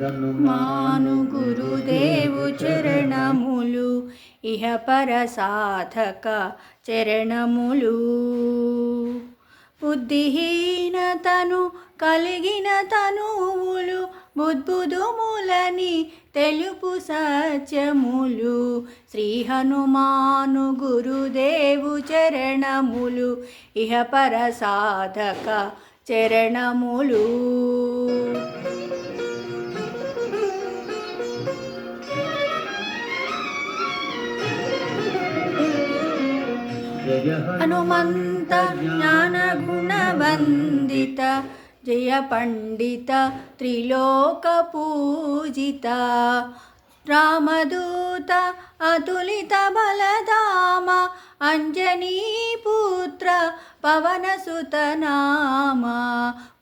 మాను గురుదేవు చరణములు ఇహ పర సాధక చరణములు. బుద్ధిహీనతను కలిగిన తనువులు బుద్బుదుములని తెలుపు సత్యములు. శ్రీ హనుమాను గురుదేవు చరణములు ఇహ పర సాధక చరణములు. హనుమంత జ్ఞాన గుణవందిత జయ పండిత త్రిలోక పూజిత. రామదూత అతులిత బలధామ అంజనీ పుత్ర పవన సుతనామ.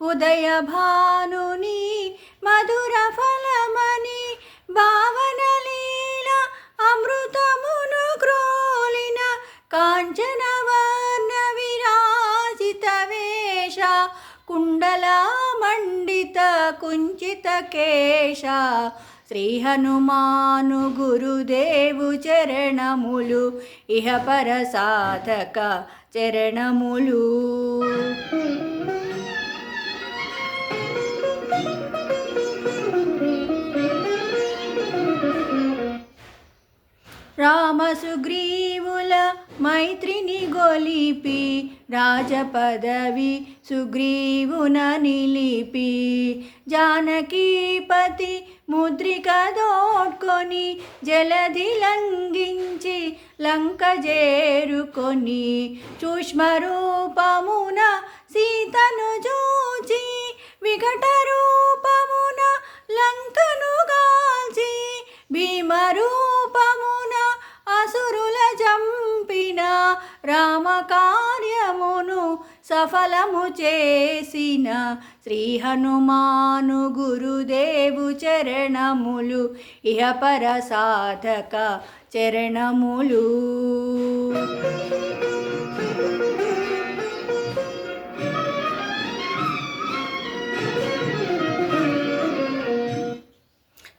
ఉదయ భానుని మధుర ఫలమని భావన లీల అమృతమును క్రోలిన కాంచన వర్ణ విరాజిత వేష కుండల మండిత కుంచిత కేశ. శ్రీ హనుమాను గురుదేవు చరణములు ఇహ పర సాధక చరణములు. రామ సుగ్రీవుల మైత్రిని గొలిపి రాజపదవి సుగ్రీవున నిలిపి. జానకీపతి ముద్రిక దోడ్కొని జలధి లంఘించి లంక చేరుకొని. సూక్ష్మ రూపమున సీతను చూచి వికట రూపమున లంకను గాల్చి. భీమ రూపమున అసురుల జంపిన రామ కార్యమును సఫలము చేసిన. శ్రీ హనుమాను గురుదేవు చరణములు ఇహ పర సాధక చరణములు.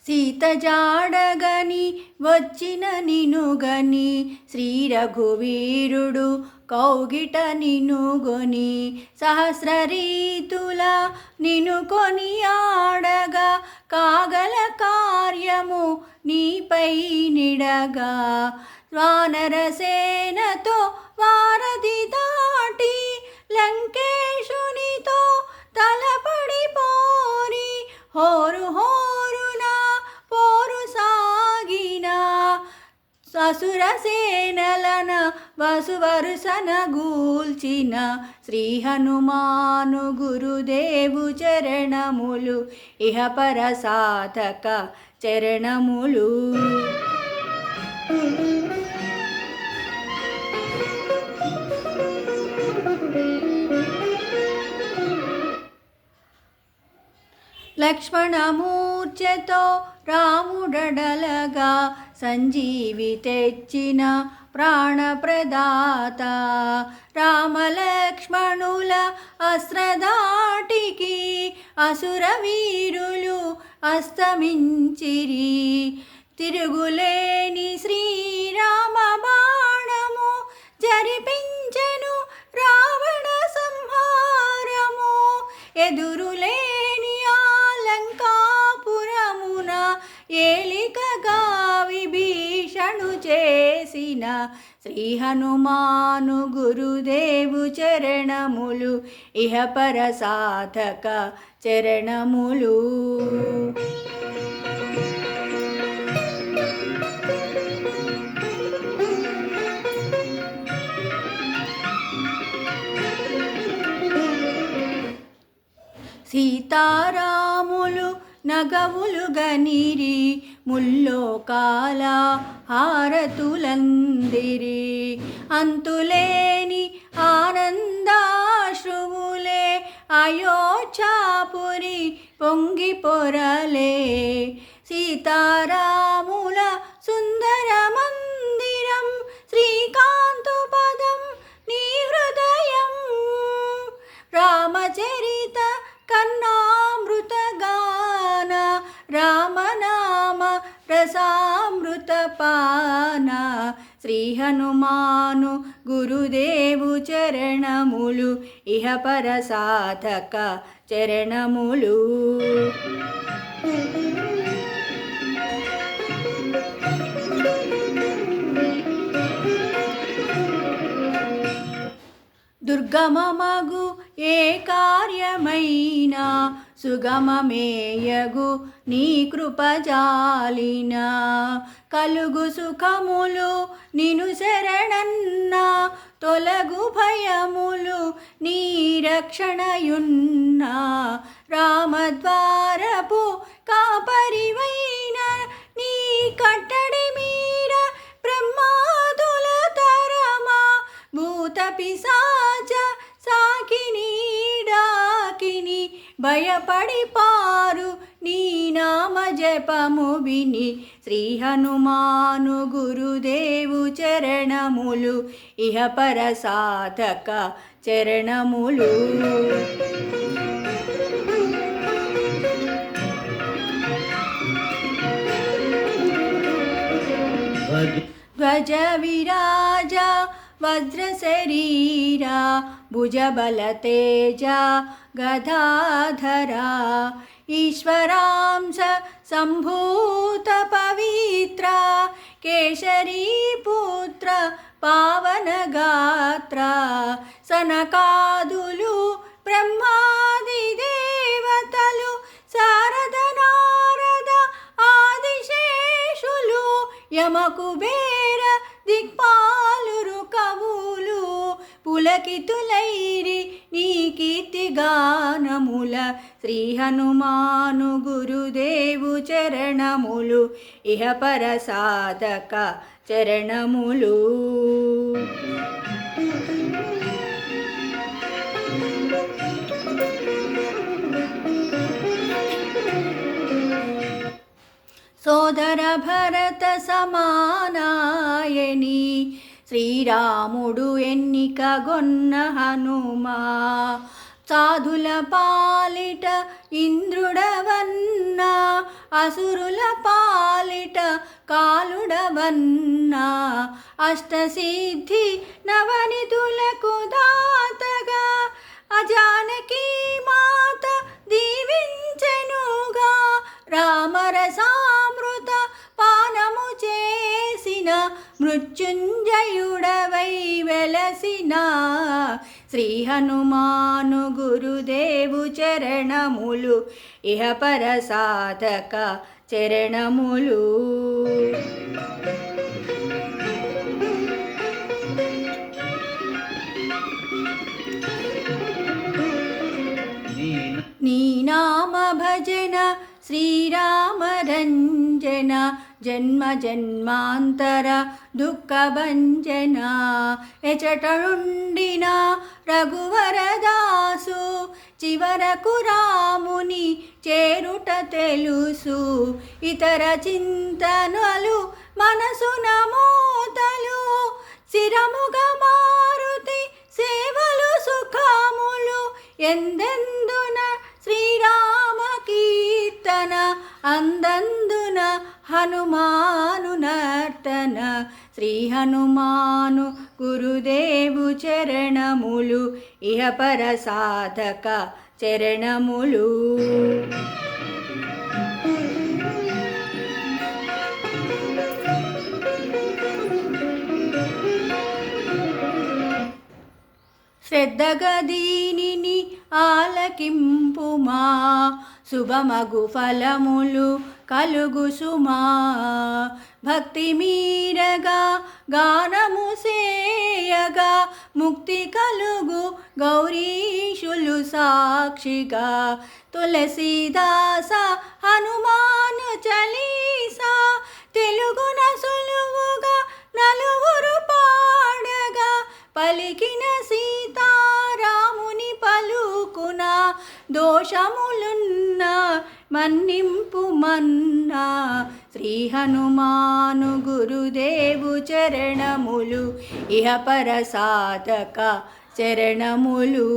సీత జాడగని వచ్చిన నినుగని శ్రీ రఘువీరుడు కౌగిట నినుగొని. సహస్ర రీతుల నినుకొని ఆడగా కాగల కార్యము నీపై నిడగా. వానరసేనతో వారధి దాటి లంకేశునితో తలపడి పోరి. హోరు హోరున పోరు సాగిన అసుర సేనలన వసువరుసన గూల్చిన. శ్రీ హనుమాను గురుదేవు చరణములు ఇహ పర సాధక చరణములు. లక్ష్మణమూర్ఛతో రాముడడలగా సంజీవి తెచ్చిన ప్రాణప్రదాత. రామలక్ష్మణుల అస్త్రధాటికి అసుర వీరులు అస్తమించిరి. తిరుగులేని శ్రీరామ బాణము జరిపించెను రావణ సంహారము. ఎదురులేని లంకాపురమున ఏలికగా విభీషణు చేసిన. శ్రీ హనుమాను గురుదేవు చరణములు ఇహ పర సాధక చరణములు. సీతారాములు నగవులు గనిరి ముల్లోకాల హారతులందిరి. అంతులేని ఆనందాశ్రువులే అయోధ్యాపురి పొంగి పొరలే. సీతారాముల సుందర మందిరం శ్రీకాంతు పదం నీ హృదయం. రామచరిత కన్నామృత గాన రా శ్రీ హనుమాను గురుదేవు చరణములు ఇహపర సాధక చరణములు. దుర్గమమగు ఏ కార్యమైనా సుగమమేయగు నీ కృపజాలిన కలుగు సుఖములు నిను శరణన్నా తొలగు భయములు నీ రక్షణయున్నా రామద్వారపు కాపరివైన నీ కట్టడి మీర బ్రహ్మాదుల తరమా భూత పిశాచ సాకిని డాకిని భయపడి పారు నీ నామ జపము విని శ్రీ హనుమాను గురుదేవు చరణములు ఇహపర సాధక చరణములు. ధ్వజ విరాజ వజ్ర శరీర భుజబల తేజ గదాధర ఈశ్వరాంశ సంభూత పవిత్ర కేశరీ పుత్ర పావన గాత్ర సనకాదులు బ్రహ్మాది దేవతలు శారద నారద ఆదిశేషులు యమకుబేర దిక్పాలురు కవులు పులకితులైరి నీ కీర్తిగానముల శ్రీ హనుమాను గురుదేవు చరణములు ఇహపర సాధక చరణములు. సోదర భరత సమానాయని శ్రీరాముడు ఎన్నికగొన్న హనుమా సాధుల పాలిట ఇంద్రుడవన్నా అసురుల పాలిట కాలుడవన్నా అష్టసిద్ధి నవనితులకు దాతగా అజానకి మాత దీవించెనుగా రామరసామృత పానము చేసిన మృత్యుంజయుడవై వెలసిన శ్రీ హనుమాను గురుదేవు చరణములు ఇహపర సాధక చరణములు. నీ నామ భజన శ్రీరామ రంజన జన్మ జన్మాంతర దుఃఖభంజన ఎచటనుండిన రఘువరదాసు చివరకు రాముని చేరుట తెలుసు ఇతర చింతనలు మనసున మోతలు శిరముగా మారుతి సేవలు సుఖములు ఎందెందున శ్రీరామ కీర్తన అందందున హనుమాను నర్తన శ్రీ హనుమాను గురుదేవు చరణములు ఇహపర సాధక చరణములు. శ్రద్ధగా దీనిని ఆలకింపుమా శుభమగు ఫలములు కలుగు సుమా భక్తి మీరగా గానము సేయగా ముక్తి కలుగు గౌరీశులు సాక్షిగా తులసీదాస హనుమాను చలీసా తెలుగున సులువుగా నలుగురు పాడగా పలికిన సీతారాముని పలుకున దోషములున్న మన్నింపు మన్నా శ్రీ హనుమాను గురుదేవు చరణములు ఇహపర సాధక చరణములు.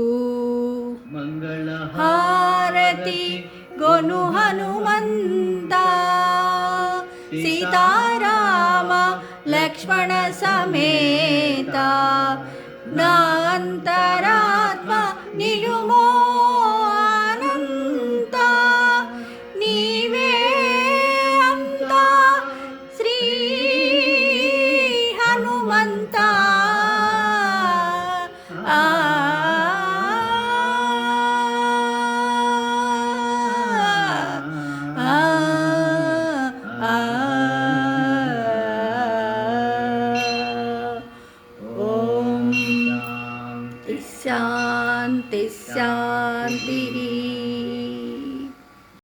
మంగళహారతి గొను హనుమంత సీతారామ లక్ష్మణ లక్ష్మణ సమేత నా అంతరాత్మ నిలుమో అనంత నీవే అంతా శ్రీ హనుమంత ఆ శాంతి శాంతి.